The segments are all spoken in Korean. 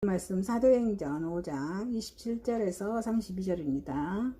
말씀 사도행전 5장 27절에서 32절입니다.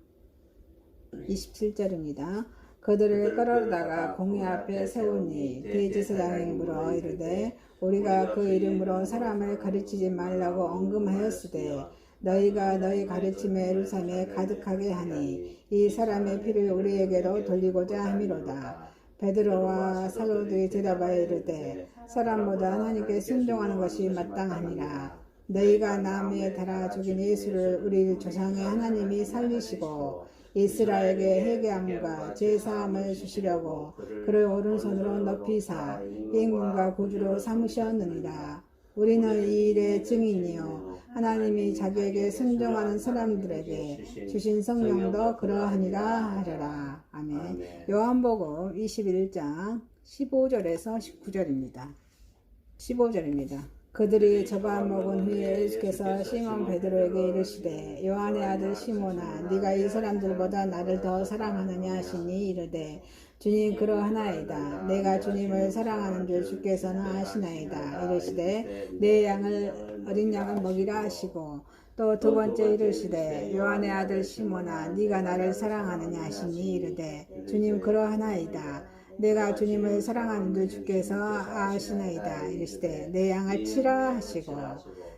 27절입니다. 그들을 끌어다가 공회 앞에 세우니 대제사장이 물어 이르되 우리가 그 이름으로 사람을 가르치지 말라고 언금하였으되 너희가 너희 가르침에 예루살렘에 가득하게 하니 이 사람의 피를 우리에게로 돌리고자 함이로다. 베드로와 사도들이 대답하여 이르되 사람보다 하나님께 순종하는 것이 마땅하니라. 너희가 나무에 달아 죽인 예수를 우리 조상의 하나님이 살리시고 이스라엘에게 회개함과 죄사함을 주시려고 그를 오른손으로 높이사 임금과 구주로 삼으셨느니라. 우리는 이 일의 증인이요 하나님이 자기에게 순종하는 사람들에게 주신 성령도 그러하니라 하려라. 아멘. 요한복음 21장 15절에서 19절입니다. 15절입니다. 그들이 잡아먹은 후에 예수께서 시몬 베드로에게 이르시되 요한의 아들 시몬아 네가 이 사람들보다 나를 더 사랑하느냐 하시니 이르되 주님 그러하나이다. 내가 주님을 사랑하는 줄 주께서는 아시나이다. 이르시되 내 양을 어린 양을 먹이라 하시고 또 두 번째 이르시되 요한의 아들 시몬아 네가 나를 사랑하느냐 하시니 이르되 주님 그러하나이다. 내가 주님을 사랑하는 줄 주께서 아시나이다. 이르시되 내 양을 치라 하시고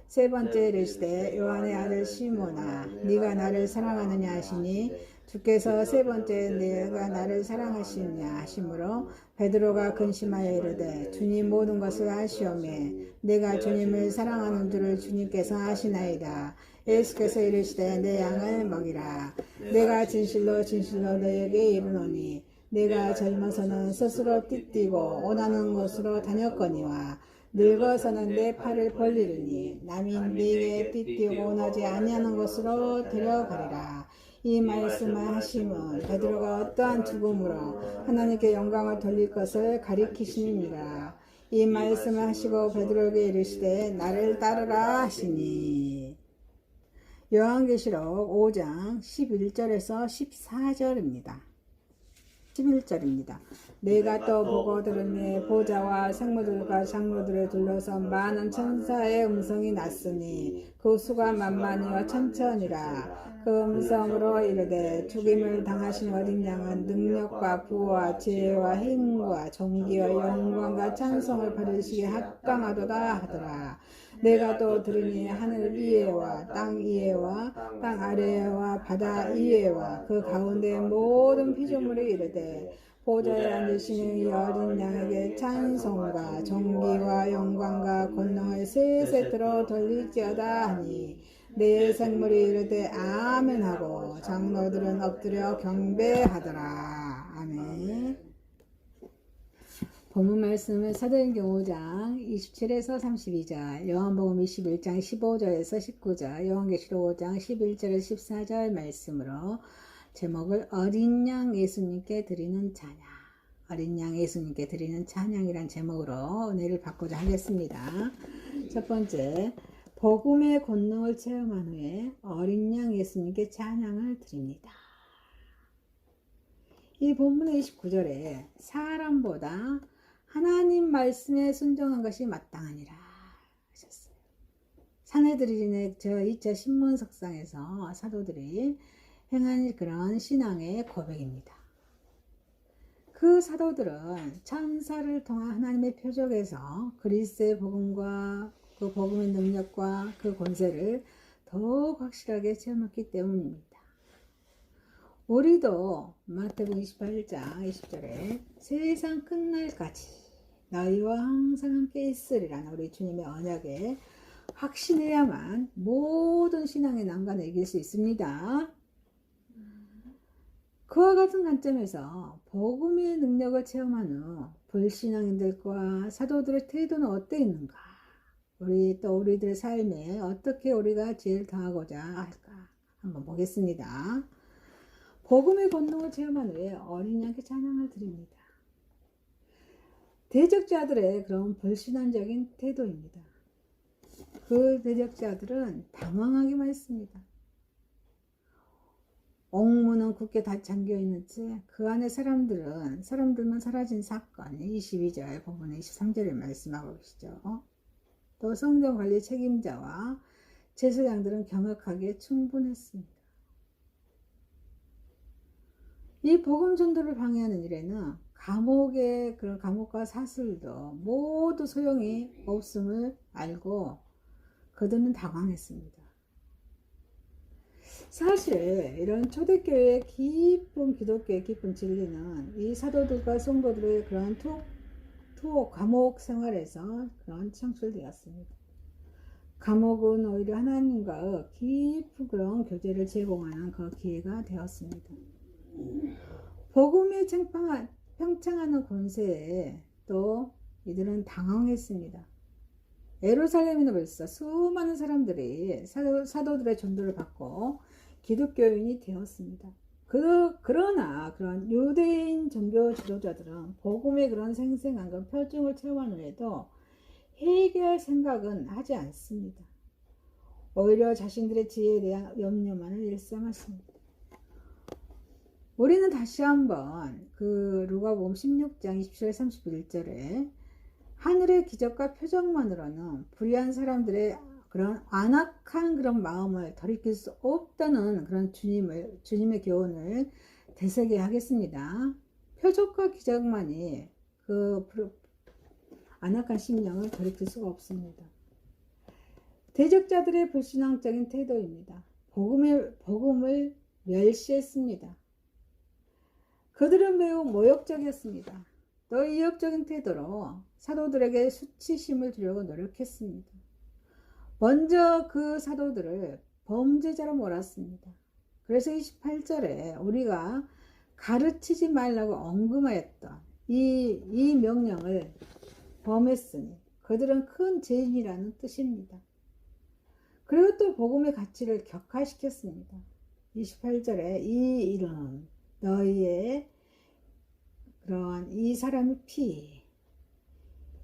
세 번째 이르시되 요한의 아들 시몬아 네가 나를 사랑하느냐 하시니 주께서 세 번째 내가 나를 사랑하시느냐 하시므로 베드로가 근심하여 이르되 주님 모든 것을 아시오매 내가 주님을 사랑하는 줄을 주님께서 아시나이다. 예수께서 이르시되 내 양을 먹이라. 내가 진실로 진실로 너에게 이르노니 내가 젊어서는 스스로 띠뛰고 원하는 곳으로 다녔거니와 늙어서는 내 팔을 벌리르니 남이 네게 띠뛰고 원하지 아니하는 곳으로 데려가리라. 이 말씀을 하심은 베드로가 어떠한 죽음으로 하나님께 영광을 돌릴 것을 가리키시니라. 이 말씀을 하시고 베드로에게 이르시되 나를 따르라 하시니. 요한계시록 5장 11절에서 14절입니다. 11절입니다. 내가 또 보고 들으니 보좌와 생물들과 장로들을 둘러서 많은 천사의 음성이 났으니 그 수가 만만이요 천천이라. 그 음성으로 이르되 죽임을 당하신 어린 양은 능력과 부와 지혜와 힘과 존귀와 영광과 찬송을 받으시기에 합당하도다 하더라. 내가 또 들으니 하늘 위에와 땅 위에와 땅 아래와 바다 위에와 그 가운데 모든 피조물이 이르되 보좌에 앉으시는 이 어린 양에게 찬송과 존귀와 영광과 권능을 세세토록 돌릴지어다 하니 내 생물이 이르되 아멘 하고 장로들은 엎드려 경배하더라. 아멘. 본문 말씀은 사도행전 5장 27에서 32절, 요한복음 21장 15절에서 19절, 요한계시록 5장 11절에서 14절 말씀으로 제목을 어린 양 예수님께 드리는 찬양, 어린 양 예수님께 드리는 찬양이란 제목으로 은혜를 받고자 하겠습니다. 첫 번째, 복음의 권능을 체험한 후에 어린 양 예수님께 찬양을 드립니다. 이 본문의 29절에 사람보다 하나님 말씀에 순종한 것이 마땅하니라 하셨어요. 사내들인의 저 2차 신문석상에서 사도들이 행한 그런 신앙의 고백입니다. 그 사도들은 천사를 통한 하나님의 표적에서 그리스도의 복음과 그 복음의 능력과 그 권세를 더욱 확실하게 체험했기 때문입니다. 우리도 마태복음 28장 20절에 세상 끝날까지 너희와 항상 함께 있으리라는 우리 주님의 언약에 확신해야만 모든 신앙의 난관을 이길 수 있습니다. 그와 같은 관점에서 복음의 능력을 체험한 후 불신앙인들과 사도들의 태도는 어떻게 있는가? 우리들의 삶에 어떻게 우리가 지혜를 더하고자 할까? 한번 보겠습니다. 복음의 권능을 체험한 후에 어린 양께 찬양을 드립니다. 대적자들의 그런 불신앙적인 태도입니다. 그 대적자들은 당황하기만 했습니다. 옥문은 굳게 다 잠겨있는 채 그 안에 사람들만 사라진 사건이 22절 부분의 23절에 말씀하고 계시죠. 또 성전관리 책임자와 제사장들은 경악하기에 충분했습니다. 이 복음 전도를 방해하는 일에는 그런 감옥과 사슬도 모두 소용이 없음을 알고 그들은 당황했습니다. 사실 이런 초대교회의 깊은 기독교의 깊은 진리는 이 사도들과 성도들의 그런 감옥 생활에서 그런 창출되었습니다. 감옥은 오히려 하나님과 깊은 그런 교제를 제공하는 그 기회가 되었습니다. 복음이 팽창하는 권세에 또 이들은 당황했습니다. 예루살렘에는 벌써 수많은 사람들이 사도들의 전도를 받고 기독교인이 되었습니다. 그러나 그런 유대인 종교 지도자들은 복음의 그런 생생한 그 표징을 체험한 후에도 회개할 생각은 하지 않습니다. 오히려 자신들의 지혜에 대한 염려만을 일삼았습니다. 우리는 다시 한번 그 루가복음 16장 27절 31절에 하늘의 기적과 표적만으로는 불의한 사람들의 그런 안악한 그런 마음을 돌이킬 수 없다는 그런 주님의 교훈을 되새게 하겠습니다. 표적과 기적만이 그 안악한 심령을 돌이킬 수가 없습니다. 대적자들의 불신앙적인 태도입니다. 복음을 멸시했습니다. 그들은 매우 모욕적이었습니다. 또 이협적인 태도로 사도들에게 수치심을 주려고 노력했습니다. 먼저 그 사도들을 범죄자로 몰았습니다. 그래서 28절에 우리가 가르치지 말라고 언급하였던 이 명령을 범했으니 그들은 큰 죄인이라는 뜻입니다. 그리고 또 복음의 가치를 격화시켰습니다. 28절에 이 일은 너희의 그러한 이 사람의 피,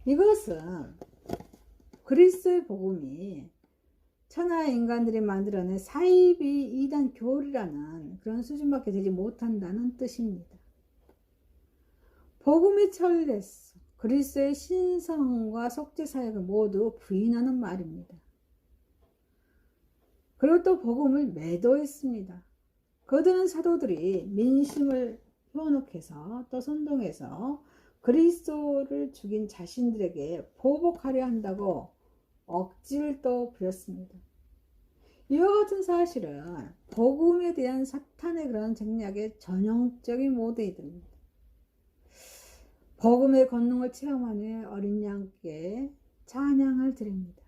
이것은 그리스도의 복음이 천하의 인간들이 만들어낸 사이비 이단 교리라는 그런 수준밖에 되지 못한다는 뜻입니다. 복음의 철레스, 그리스도의 신성과 속죄 사역을 모두 부인하는 말입니다. 그리고 또 복음을 매도했습니다. 그들은 사도들이 민심을 현혹해서 또 선동해서 그리스도를 죽인 자신들에게 보복하려 한다고 억지를 또 부렸습니다. 이와 같은 사실은 복음에 대한 사탄의 그런 쟁략의 전형적인 모델입니다. 복음의 권능을 체험한 후에 어린 양께 찬양을 드립니다.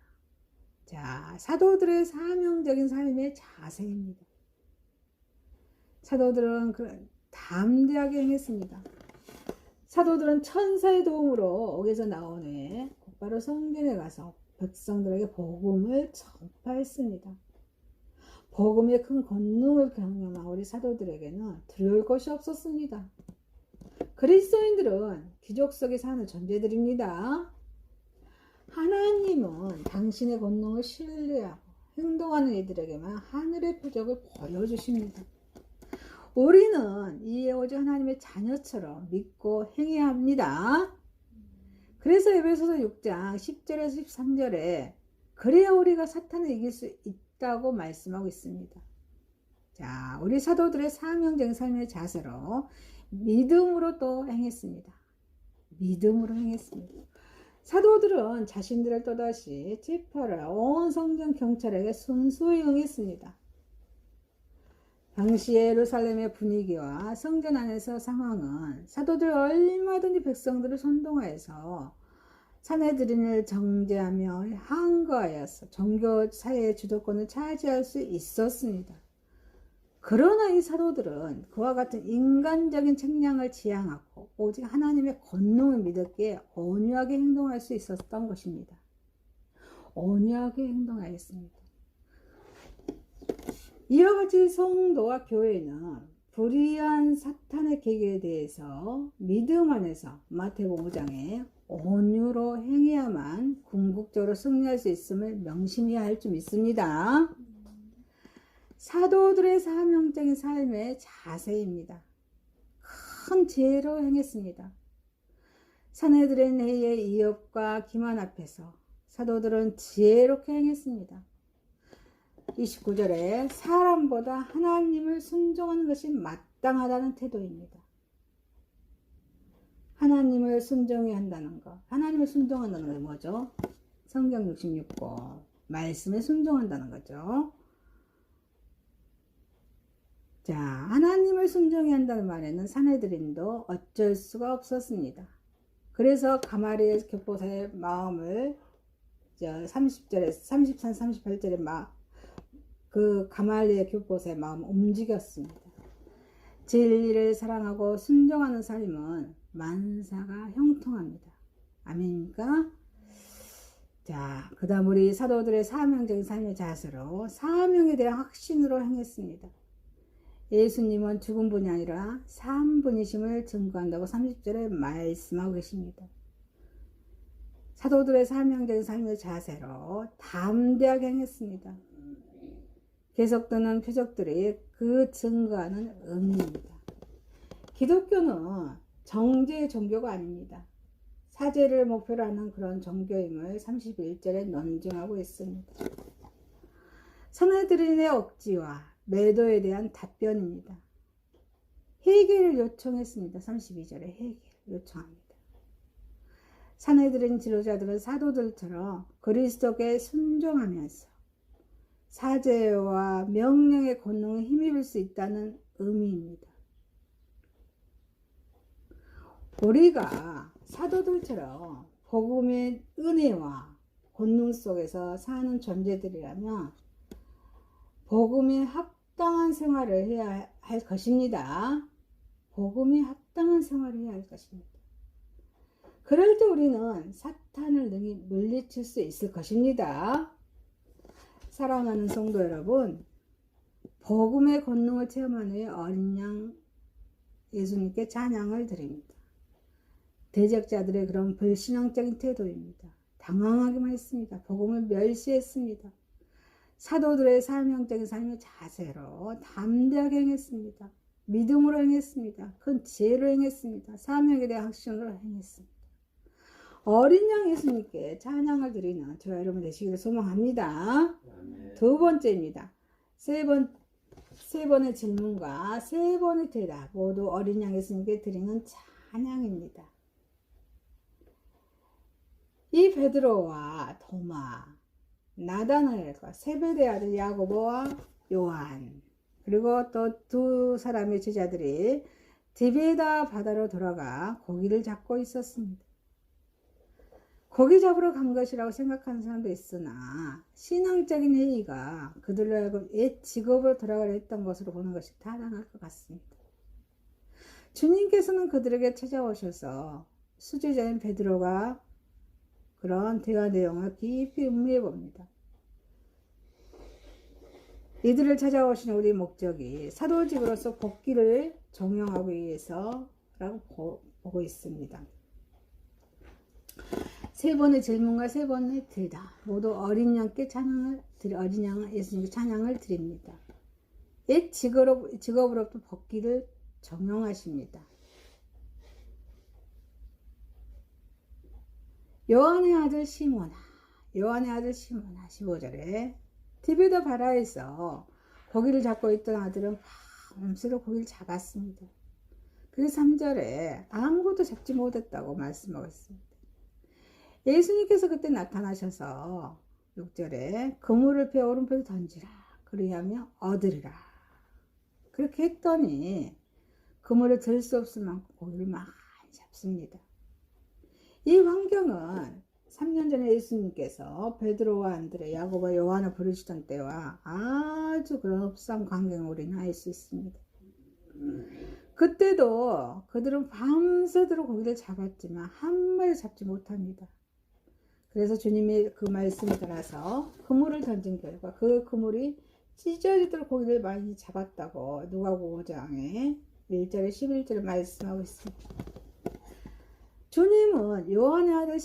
자, 사도들의 사명적인 삶의 자세입니다. 사도들은 담대하게 행했습니다. 사도들은 천사의 도움으로 옥에서 나온 후에 곧바로 성전에 가서 백성들에게 복음을 전파했습니다. 복음의 큰 권능을 경험한 우리 사도들에게는 두려울 것이 없었습니다. 그리스도인들은 기적 속에 사는 존재들입니다. 하나님은 당신의 권능을 신뢰하고 행동하는 이들에게만 하늘의 표적을 보여주십니다. 우리는 이에 오직 하나님의 자녀처럼 믿고 행해야 합니다. 그래서 에베소서 6장 10절에서 13절에 그래야 우리가 사탄을 이길 수 있다고 말씀하고 있습니다. 자, 우리 사도들의 사명적인 삶의 자세로 믿음으로 또 행했습니다. 믿음으로 행했습니다. 사도들은 자신들을 또다시 체포하라 온 성전 경찰에게 순수히 응했습니다. 당시 예루살렘의 분위기와 성전 안에서 상황은 사도들 얼마든지 백성들을 선동하여서 사내들인을 정죄하며 항거하여서 종교 사회의 주도권을 차지할 수 있었습니다. 그러나 이 사도들은 그와 같은 인간적인 책량을 지향하고 오직 하나님의 권능을 믿었기에 온유하게 행동할 수 있었던 것입니다. 온유하게 행동하였습니다. 이와 같이 성도와 교회는 불의한 사탄의 계계에 대해서 믿음 안에서 마태복음 5장에 온유로 행해야만 궁극적으로 승리할 수 있음을 명심해야 할 줄 믿습니다. 사도들의 사명적인 삶의 자세입니다. 큰 지혜로 행했습니다. 사내들의 이업과 기만 앞에서 사도들은 지혜롭게 행했습니다. 29절에 사람보다 하나님을 순종하는 것이 마땅하다는 태도입니다. 하나님을 순종해야 한다는 것. 하나님을 순종한다는 건 뭐죠? 성경 66권 말씀에 순종한다는 거죠. 자, 하나님을 순종해야 한다는 말에는 사내들인도 어쩔 수가 없었습니다. 그래서 가말리엘 교포사의 마음을 30절에 33, 38절에 그 가말리엘 교포사의 마음을 움직였습니다. 진리를 사랑하고 순종하는 삶은 만사가 형통합니다. 아멘입니까? 자, 그 다음 우리 사도들의 사명적인 삶의 자세로 사명에 대한 확신으로 행했습니다. 예수님은 죽은 분이 아니라 산 분이심을 증거한다고 30절에 말씀하고 계십니다. 사도들의 사명적인 삶의 자세로 담대하게 행했습니다. 계속되는 표적들이 그 증거하는 의미입니다. 기독교는 정죄의 종교가 아닙니다. 사죄를 목표로 하는 그런 종교임을 31절에 논증하고 있습니다. 선해드린의 억지와 매도에 대한 답변입니다. 회개를 요청했습니다. 32절에 회개를 요청합니다. 선해드린 지도자들은 사도들처럼 그리스도께 순종하면서 사죄와 명령의 권능에 힘입을 수 있다는 의미입니다. 우리가 사도들처럼 복음의 은혜와 권능 속에서 사는 존재들이라면 복음에 합당한 생활을 해야 할 것입니다. 복음에 합당한 생활을 해야 할 것입니다. 그럴 때 우리는 사탄을 능히 물리칠 수 있을 것입니다. 사랑하는 성도 여러분, 복음의 권능을 체험한 후에 어린 양 예수님께 찬양을 드립니다. 대적자들의 그런 불신앙적인 태도입니다. 당황하기만 했습니다. 복음을 멸시했습니다. 사도들의 사명적인 삶의 자세로 담대하게 행했습니다. 믿음으로 행했습니다. 큰 지혜로 행했습니다. 사명에 대한 확신으로 행했습니다. 어린 양 예수님께 찬양을 드리는 저와 여러분 되시기를 소망합니다. 두 번째입니다. 세 번의 질문과 세 번의 대답 모두 어린 양 예수님께 드리는 찬양입니다. 이 베드로와 도마, 나다나엘과 세베대 아들 야고보와 요한, 그리고 또 두 사람의 제자들이 디베다 바다로 돌아가 고기를 잡고 있었습니다. 고기 잡으러 간 것이라고 생각하는 사람도 있으나 신앙적인 회의가 그들로 하여금 옛 직업으로 돌아가려 했던 것으로 보는 것이 타당할 것 같습니다. 주님께서는 그들에게 찾아오셔서 수제자인 베드로가 그런 대화 내용을 깊이 음미해 봅니다. 이들을 찾아오신 우리 목적이 사도직으로서 복귀를 종용하기 위해서라고 보고 있습니다. 세 번의 질문과 세 번의 대답 모두 어린 양께 어린 양 예수님께 찬양을 드립니다. 옛 직업으로부터 복귀를 종용하십니다. 요한의 아들 시몬아 15절에 디베다 바다에서 고기를 잡고 있던 아들은 밤새도록 고기를 잡았습니다. 그래서 3절에 아무것도 잡지 못했다고 말씀하고 있습니다. 예수님께서 그때 나타나셔서 6절에 그물을 펴 오른편에 던지라 그리하면 얻으리라 그렇게 했더니 그물을 들 수 없을 만큼 고기를 많이 잡습니다. 이 광경은 3년 전에 예수님께서 베드로와 안드레, 야고보와 요한을 부르시던 때와 아주 그런 흡사한 광경을 우리는 알 수 있습니다. 그때도 그들은 밤새도록 고기를 잡았지만 한 마리 잡지 못합니다. 그래서 주님이 그 말씀을 따라서 그물을 던진 결과 그 그물이 찢어지도록 고기를 많이 잡았다고 누가복음 5장에 1절에 11절에 말씀하고 있습니다. 주님은 요한의 아들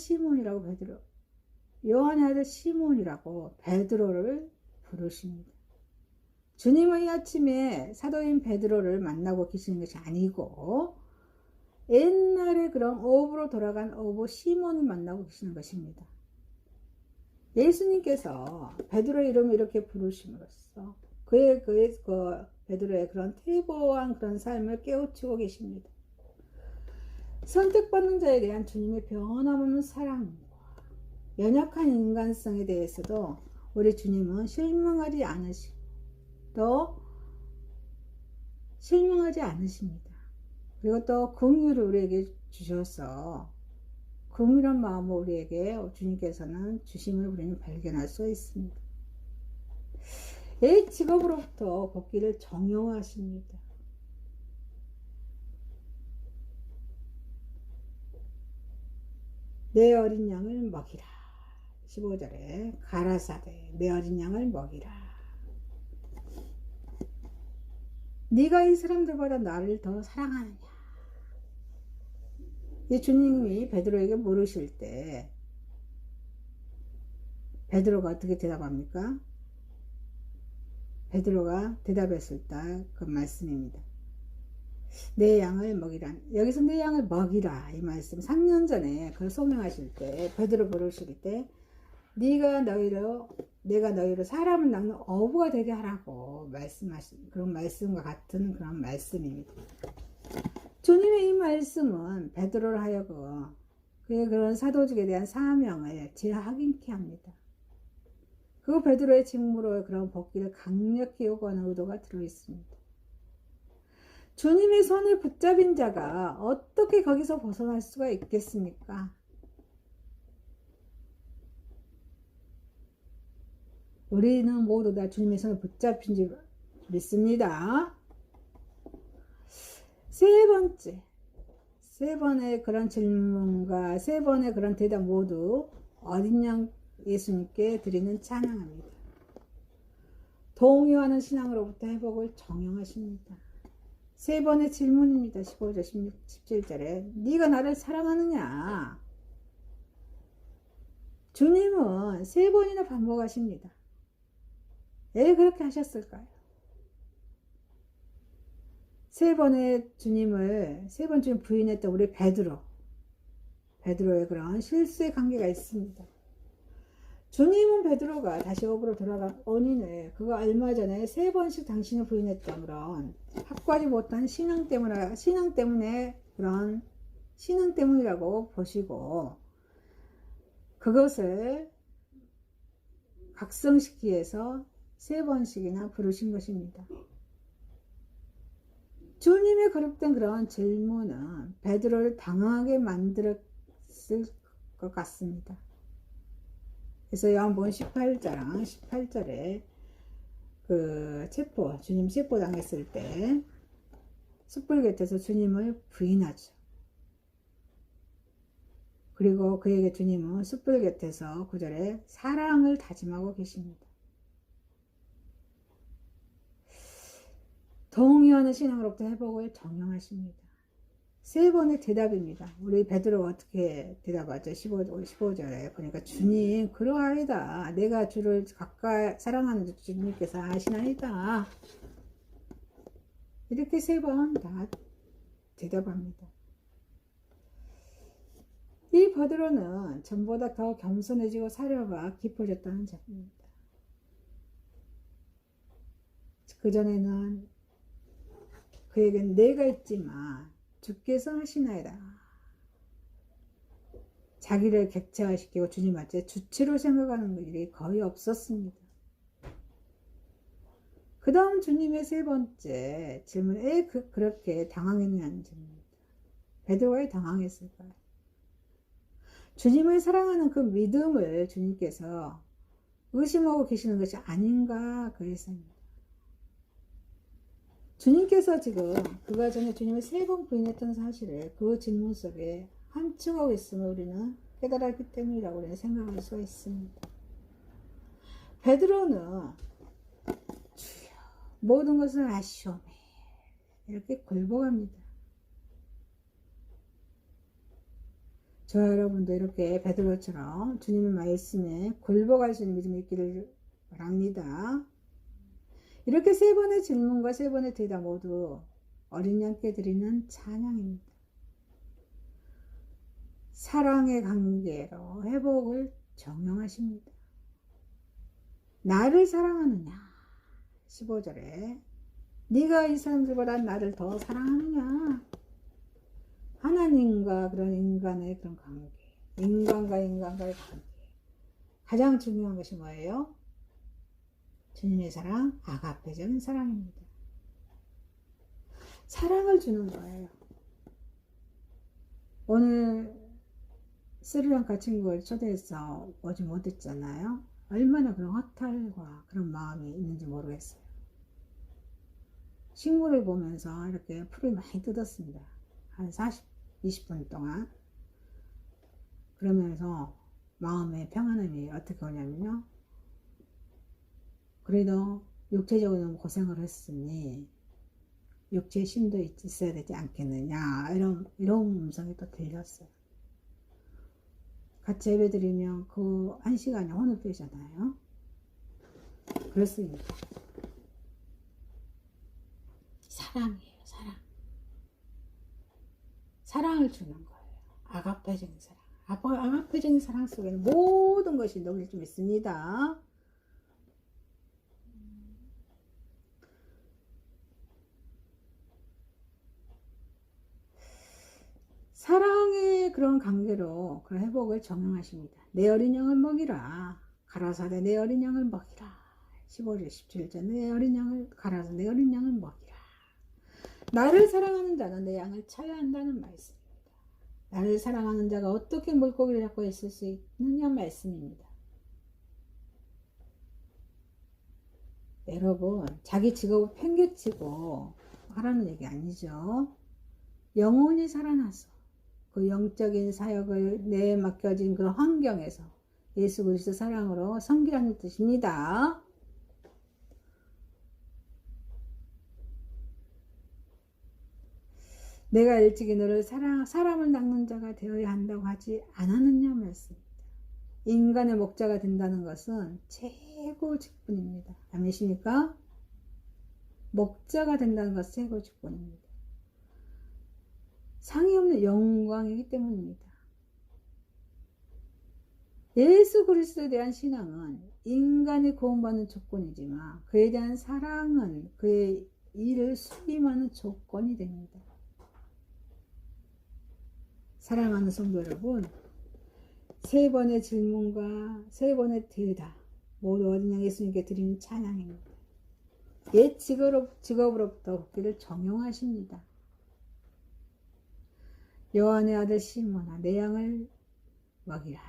시몬이라고 베드로를 부르십니다. 주님은 이 아침에 사도인 베드로를 만나고 계시는 것이 아니고 옛날에 그런 어부로 돌아간 어부 시몬을 만나고 계시는 것입니다. 예수님께서 베드로 이름을 이렇게 부르심으로써 그 베드로의 그런 태보한 그런 삶을 깨우치고 계십니다. 선택받는 자에 대한 주님의 변함없는 사랑과 연약한 인간성에 대해서도 우리 주님은 실망하지 않으시고 또 실망하지 않으십니다. 그리고 또 긍휼을 우리에게 주셔서 긍휼한 마음을 우리에게 주님께서는 주심을 우리는 발견할 수 있습니다. 이 직업으로부터 걷기를 정용하십니다. 내 어린 양을 먹이라. 15절에 가라사대 내 어린 양을 먹이라. 네가 이 사람들보다 나를 더 사랑하느냐. 이 주님이 베드로에게 물으실 때 베드로가 어떻게 대답합니까? 베드로가 대답했을 때 그 말씀입니다. 내 양을 먹이라. 여기서 내 양을 먹이라 이 말씀 3년 전에 그 소명하실 때 베드로 부르실 때 내가 너희로 사람을 낳는 어부가 되게 하라고 말씀하신 그런 말씀과 같은 그런 말씀입니다. 주님의 이 말씀은 베드로를 하여금 그의 그런 사도직에 대한 사명을 재확인케 합니다. 그 베드로의 직무로의 그런 복귀를 강력히 요구하는 의도가 들어있습니다. 주님의 손을 붙잡은 자가 어떻게 거기서 벗어날 수가 있겠습니까? 우리는 모두 다 주님의 손을 붙잡힌 줄 믿습니다. 세 번의 그런 질문과 세 번의 그런 대답 모두 어린 양 예수님께 드리는 찬양합니다. 동요하는 신앙으로부터 회복을 정령하십니다. 세 번의 질문입니다. 15절, 17절에 네가 나를 사랑하느냐? 주님은 세 번이나 반복하십니다. 왜 그렇게 하셨을까요? 세 번 주님 부인했던 우리 베드로의 그런 실수의 관계가 있습니다. 주님은 베드로가 다시 업으로 돌아간 원인을 그가 얼마 전에 세 번씩 당신을 부인했던 그런 확고하지 못한 신앙 때문이라고 보시고 그것을 각성시키기 위해서 세 번씩이나 부르신 것입니다. 주님의 거듭된 그런 질문은 베드로를 당황하게 만들었을 것 같습니다. 그래서 요한복음 18장 18절에 주님 체포당했을 때 숯불 곁에서 주님을 부인하죠. 그리고 그에게 주님은 숯불 곁에서 9절에 사랑을 다짐하고 계십니다. 동요하는 신앙으로부터 회복을 정령하십니다. 세 번의 대답입니다. 우리 베드로가 어떻게 대답하죠? 15절에 보니까 주님 그러하이다. 내가 주를 가까이 사랑하는 주님께서 아시나이다. 이렇게 세 번 다 대답합니다. 이 베드로는 전보다 더 겸손해지고 사려가 깊어졌다는 점입니다. 그전에는 그에겐 내가 있지만 주께서 하시나이다. 자기를 객체화시키고 주님한테 주체로 생각하는 일이 거의 없었습니다. 그 다음 주님의 세 번째 질문은 왜 그렇게 당황했냐는 질문입니다. 베드로가 왜 당황했을까요? 주님을 사랑하는 그 믿음을 주님께서 의심하고 계시는 것이 아닌가 그랬습니다. 주님께서 지금 그가 전에 주님을 세 번 부인했던 사실을 그 질문 속에 함축하고 있음을 우리는 깨달았기 때문이라고 우리는 생각할 수가 있습니다. 베드로는 주여 모든 것을 아시오매 이렇게 굴복합니다. 저와 여러분도 이렇게 베드로처럼 주님의 말씀에 굴복할 수 있는 믿음이 있기를 바랍니다. 이렇게 세 번의 질문과 세 번의 대답 모두 어린 양께 드리는 찬양입니다. 사랑의 관계로 회복을 정령하십니다. 나를 사랑하느냐. 15절에 네가 이 사람들보다 나를 더 사랑하느냐. 하나님과 그런 인간의 그런 관계, 인간과 인간과의 관계, 가장 중요한 것이 뭐예요? 주님의 사랑, 아가페적인 사랑입니다. 사랑을 주는 거예요. 오늘 스리랑카 친구를 초대해서 오지 못했잖아요. 얼마나 그런 허탈과 그런 마음이 있는지 모르겠어요. 식물을 보면서 이렇게 풀을 많이 뜯었습니다. 한 20분 동안. 그러면서 마음의 평안함이 어떻게 오냐면요. 그래도 육체적으로 고생을 했으니 육체의 힘도 있어야 되지 않겠느냐. 이런 음성이 또 들렸어요. 같이 예배 드리면 그 한 시간이 혼합되잖아요. 그렇습니다. 사랑이에요, 사랑. 사랑을 주는 거예요. 아가페적인 사랑. 아가페적인 사랑 속에는 모든 것이 녹일 좀 있습니다. 사랑의 그런 관계로 그 회복을 정형하십니다. 내 어린 양을 먹이라. 가라사대 내 어린 양을 먹이라. 15절 17절 내 어린 양을 가라사 내 어린 양을 먹이라. 나를 사랑하는 자는 내 양을 쳐야 한다는 말씀입니다. 나를 사랑하는 자가 어떻게 물고기를 잡고 있을 수 있느냐 말씀입니다. 여러분, 자기 직업을 팽개치고 하라는 얘기 아니죠. 영혼이 살아나서 그 영적인 사역을 내에 맡겨진 그 환경에서 예수 그리스도 사랑으로 섬기라는 뜻입니다. 내가 일찍이 너를 사람을 낚는 자가 되어야 한다고 하지 않았느냐 말씀입니다. 인간의 목자가 된다는 것은 최고 직분입니다. 아니십니까? 목자가 된다는 것은 최고 직분입니다. 상이 없는 영광이기 때문입니다. 예수 그리스도에 대한 신앙은 인간이 구원받는 조건이지만 그에 대한 사랑은 그의 일을 수임하는 조건이 됩니다. 사랑하는 성도 여러분, 세 번의 질문과 세 번의 대답 모두 어린 양 예수님께 드리는 찬양입니다. 옛 직업으로부터 복귀를 정용하십니다. 요한의 아들 시몬아 내 양을 먹이라.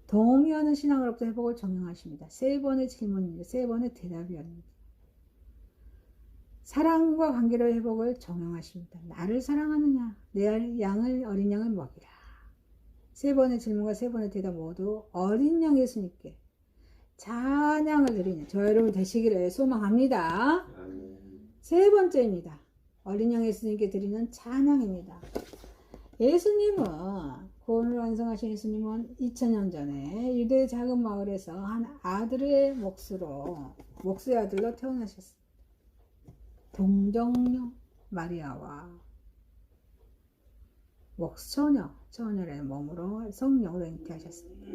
동의하는 신앙으로부터 회복을 정용하십니다. 세 번의 질문입니다. 세 번의 대답이옵니다. 사랑과 관계로 회복을 정용하십니다. 나를 사랑하느냐? 내 어린 양을 먹이라. 세 번의 질문과 세 번의 대답 모두 어린 양 예수님께 찬양을 드리는 저 여러분 되시기를 소망합니다. 세 번째입니다. 어린 양 예수님께 드리는 찬양입니다. 예수님은 구원을 완성하신 예수님은 2000년 전에 유대 작은 마을에서 한 아들의 목수의 아들로 태어나셨습니다. 동정녀 마리아와 처녀의 몸으로 성령으로 잉태하셨습니다.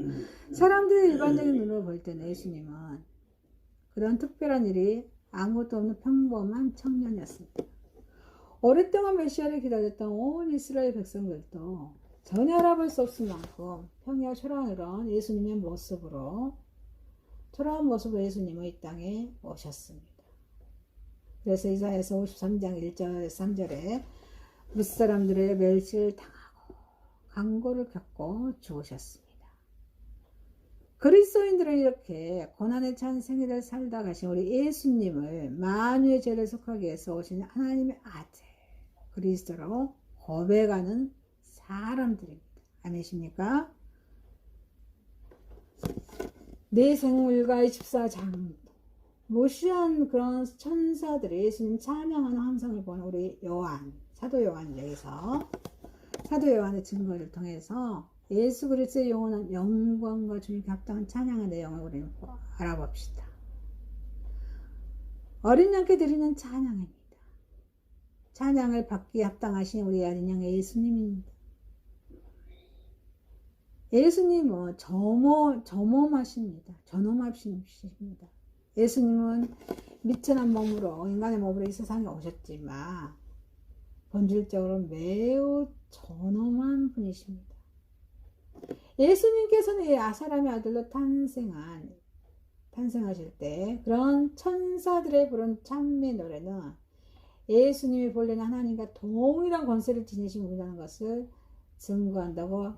사람들의 일반적인 눈으로 볼 때는 예수님은 그런 특별한 일이 아무것도 없는 평범한 청년이었습니다. 오랫동안 메시아를 기다렸던 온 이스라엘 백성들도 전혀 알아볼 수 없을 만큼 평야 초라한 예수님의 초라한 모습으로 예수님은 이 땅에 오셨습니다. 그래서 이사야서 53장 1절 3절에 무사람들의 멸시를 당하고 강고를 겪고 죽으셨습니다. 그리스도인들은 이렇게 고난에 찬 생애를 살다 가신 우리 예수님을 만유의 죄를 속하기 위해서 오신 하나님의 아들 그리스도로 고백하는 사람들입니다. 아니십니까? 네 생물과 24장도 무시한 그런 천사들이 예수님 찬양하는 함성을 보는 우리 사도 요한 여기서 사도 요한의 증거를 통해서 예수 그리스도의 영원한 영광과 주님께 합당한 찬양의 내용을 우리는 알아봅시다. 어린 양께 드리는 찬양입니다. 찬양을 받기에 합당하신 우리 어린 양의 예수님입니다. 예수님은 전엄하십니다. 전엄하십니다. 예수님은 미천한 몸으로 인간의 몸으로 이 세상에 오셨지만 본질적으로 매우 전엄한 분이십니다. 예수님께서는 사람의 아들로 탄생하실 때 그런 천사들의 부른 찬미 노래는 예수님이 본래는 하나님과 동일한 권세를 지니신 분이라는 것을 증거한다고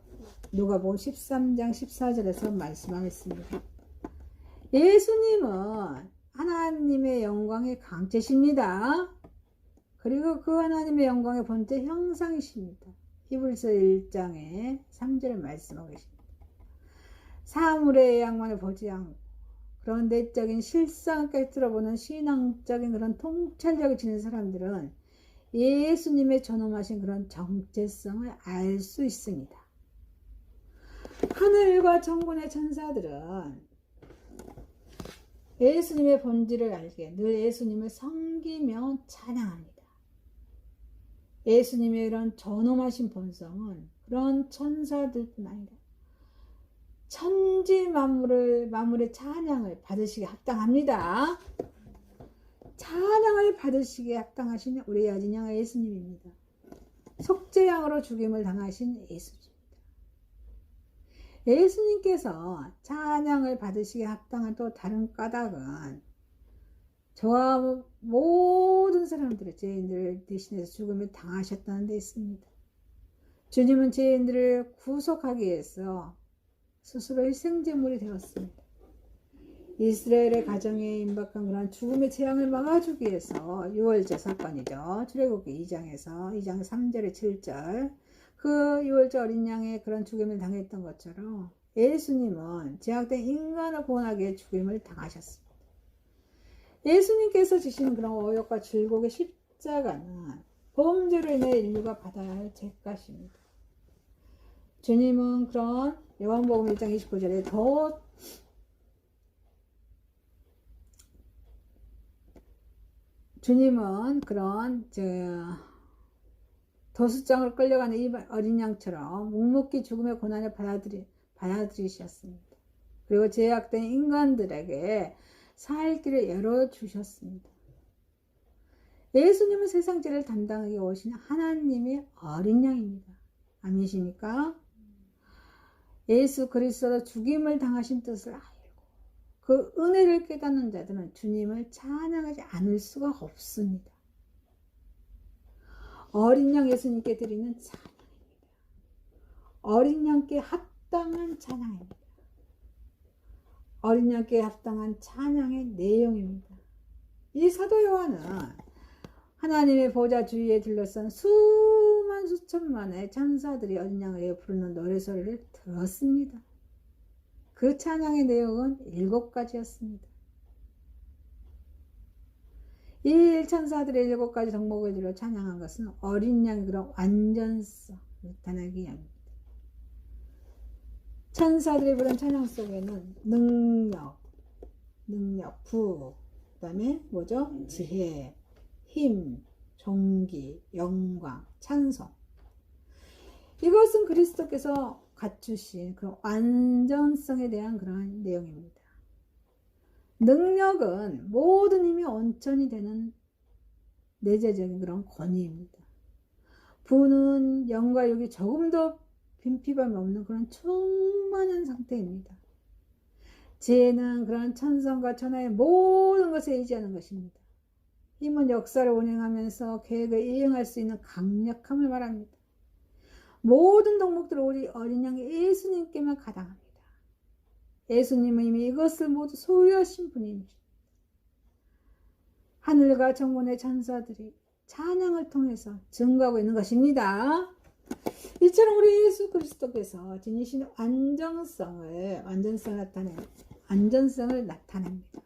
누가복음 13장 14절에서 말씀하겠습니다. 예수님은 하나님의 영광의 강체십니다. 그리고 그 하나님의 영광의 본체 형상이십니다. 히브리서 1장에 3절을 말씀하고 계십니다. 사물의 양만을 보지 않고 그런 내적인 실상까지 들어보는 신앙적인 그런 통찰력을 지닌 사람들은 예수님의 전엄하신 그런 정체성을 알 수 있습니다. 하늘과 천군의 천사들은 예수님의 본질을 알게 늘 예수님을 섬기며 찬양합니다. 예수님의 이런 전엄하신 본성은 그런 천사들뿐 아니라 천지 만물의 찬양을 받으시기에 합당합니다. 찬양을 받으시기에 합당하신 우리 여진양 예수님입니다. 속죄양으로 죽임을 당하신 예수님입니다. 예수님께서 찬양을 받으시기에 합당한 또 다른 까닭은 저와 모든 사람들의 죄인들을 대신해서 죽음을 당하셨다는 데 있습니다. 주님은 죄인들을 구속하기 위해서 스스로 희생제물이 되었습니다. 이스라엘의 가정에 임박한 그런 죽음의 재앙을 막아주기 위해서 유월절 사건이죠. 출애굽기 2장에서 2장 3절에 7절 그 유월절 어린 양의 그런 죽임을 당했던 것처럼 예수님은 제약된 인간을 구원하기 위해 죽임을 당하셨습니다. 예수님께서 지신 그런 오역과 질곡의 십자가는 범죄로 인해 인류가 받아야 할 죄값입니다. 주님은 그런 요한복음 1장 29절에 주님은 그런 도수장을 끌려가는 이 어린 양처럼 묵묵히 죽음의 고난을 받아들이셨습니다. 그리고 제약된 인간들에게 살 길을 열어주셨습니다. 예수님은 세상 죄를 담당하게 오신 하나님의 어린 양입니다. 아멘이십니까? 예수 그리스도로 죽임을 당하신 뜻을 알고 그 은혜를 깨닫는 자들은 주님을 찬양하지 않을 수가 없습니다. 어린 양 예수님께 드리는 찬양입니다. 어린 양께 합당한 찬양입니다. 어린 양께 합당한 찬양의 내용입니다. 이 사도 요한은 하나님의 보좌 주위에 둘러싼 수만 수천만의 천사들이 어린 양을 위해 부르는 노래소리를 들었습니다. 그 찬양의 내용은 7가지였습니다. 이 천사들의 7가지 덕목을 들어 찬양한 것은 어린 양의 그런 완전성 나타내기 위함입니다. 천사들이 부른 찬양 속에는 능력, 부, 그 다음에 뭐죠? 지혜, 힘, 존귀, 영광, 찬송. 이것은 그리스도께서 갖추신 그 완전성에 대한 그러한 내용입니다. 능력은 모든 힘이 온전히 되는 내재적인 그런 권위입니다. 부는 영과 육이 조금도 빈피감이 없는 그런 충만한 상태입니다. 지혜는 그런 천성과 천하의 모든 것에 의지하는 것입니다. 힘은 역사를 운행하면서 계획에 이행할 수 있는 강력함을 말합니다. 모든 덕목들은 우리 어린 양 예수님께만 가당합니다. 예수님은 이미 이것을 모두 소유하신 분입니다. 하늘과 천군의 천사들이 찬양을 통해서 증거하고 있는 것입니다. 이처럼 우리 예수 그리스도께서 지니신 완전성을 나타냅니다.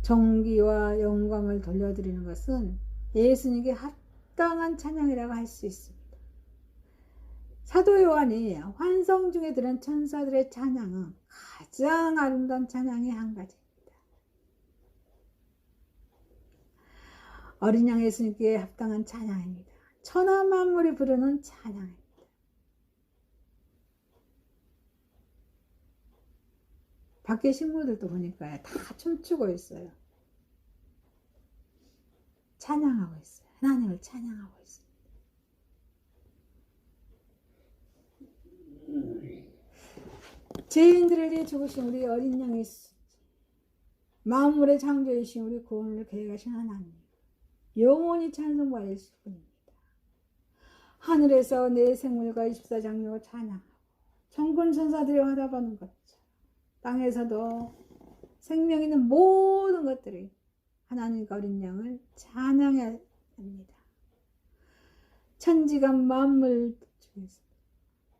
존귀와 영광을 돌려드리는 것은 예수님께 합당한 찬양이라고 할 수 있습니다. 사도 요한이 환성 중에 들은 천사들의 찬양은 가장 아름다운 찬양의 한 가지입니다. 어린 양 예수님께 합당한 찬양입니다. 천하 만물이 부르는 찬양입니다. 밖에 식물들도 보니까 다 춤추고 있어요. 찬양하고 있어요. 하나님을 찬양하고 있어요. 죄인들을 위해 죽으신 우리 어린 양 예수, 만물의 창조이신 우리 구원을 계획하신 하나님, 영원히 찬송받으실 분입니다. 하늘에서 내 생물과 24장로 찬양하고 천군 천사들이 화답하는 것처럼 땅에서도 생명 있는 모든 것들이 하나님과 어린 양을 찬양해야 합니다. 천지가 만물 중에서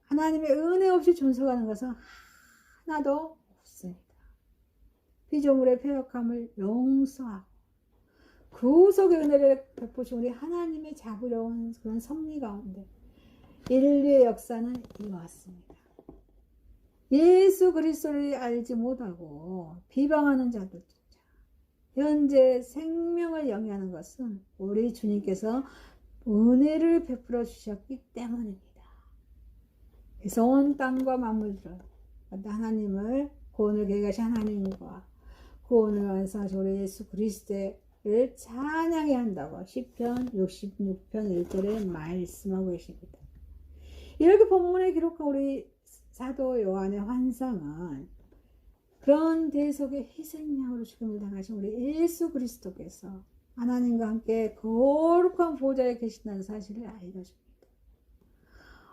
하나님의 은혜 없이 존속하는 것은 하나도 없습니다. 피조물의 패역함을 용서하고 구속의 은혜를 베푸신 우리 하나님의 자비로운 그런 섭리 가운데 인류의 역사는 이어왔습니다. 예수 그리스도를 알지 못하고 비방하는 자들조차 현재 생명을 영위하는 것은 우리 주님께서 은혜를 베풀어 주셨기 때문입니다. 그래서 온 땅과 만물들은 하나님을 구원을 계획하신 하나님과 구원을 완성하신 우리 예수 그리스도를 찬양해야 한다고 시편 66편 1절에 말씀하고 계십니다. 이렇게 본문에 기록한 우리 사도 요한의 환상은 그런 대속의 희생양으로 죽음을 당하신 우리 예수 그리스도께서 하나님과 함께 거룩한 보좌에 계신다는 사실을 알려줍니다.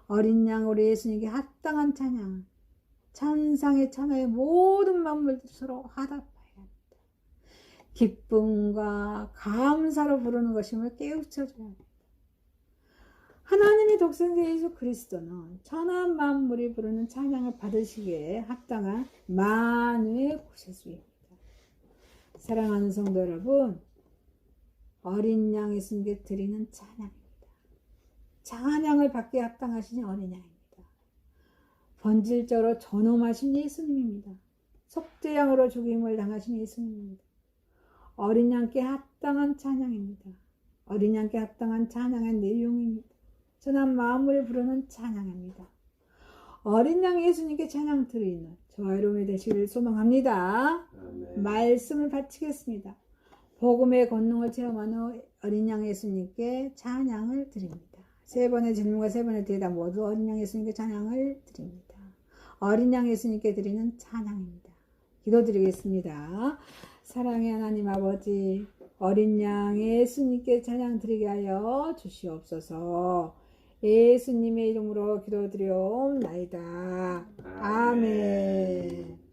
어린 양 우리 예수님께 합당한 찬양, 천상의 천하의 모든 만물들 서로 화답해야 합니다. 기쁨과 감사로 부르는 것임을 깨우쳐줘야 합니다. 하나님의 독생자 예수 그리스도는 천하 만물이 부르는 찬양을 받으시기에 합당한 만유의 구세주입니다. 사랑하는 성도 여러분, 어린 양 예수님께 드리는 찬양입니다. 찬양을 받기에 합당하신 어린 양입니다. 본질적으로 존엄하신 예수님입니다. 속죄양으로 죽임을 당하신 예수님입니다. 어린 양께 합당한 찬양입니다. 어린 양께 합당한 찬양의 내용입니다. 전한 마음을 부르는 찬양입니다. 어린 양 예수님께 찬양 드리는 저와 여러분이 되시기를 소망합니다. 아멘. 말씀을 바치겠습니다. 복음의 권능을 체험하는 어린 양 예수님께 찬양을 드립니다. 세 번의 질문과 세 번의 대답 모두 어린 양 예수님께 찬양을 드립니다. 어린 양 예수님께 드리는 찬양입니다. 기도드리겠습니다. 사랑의 하나님 아버지, 어린 양 예수님께 찬양 드리게 하여 주시옵소서. 예수님의 이름으로 기도드리옵나이다. 아멘.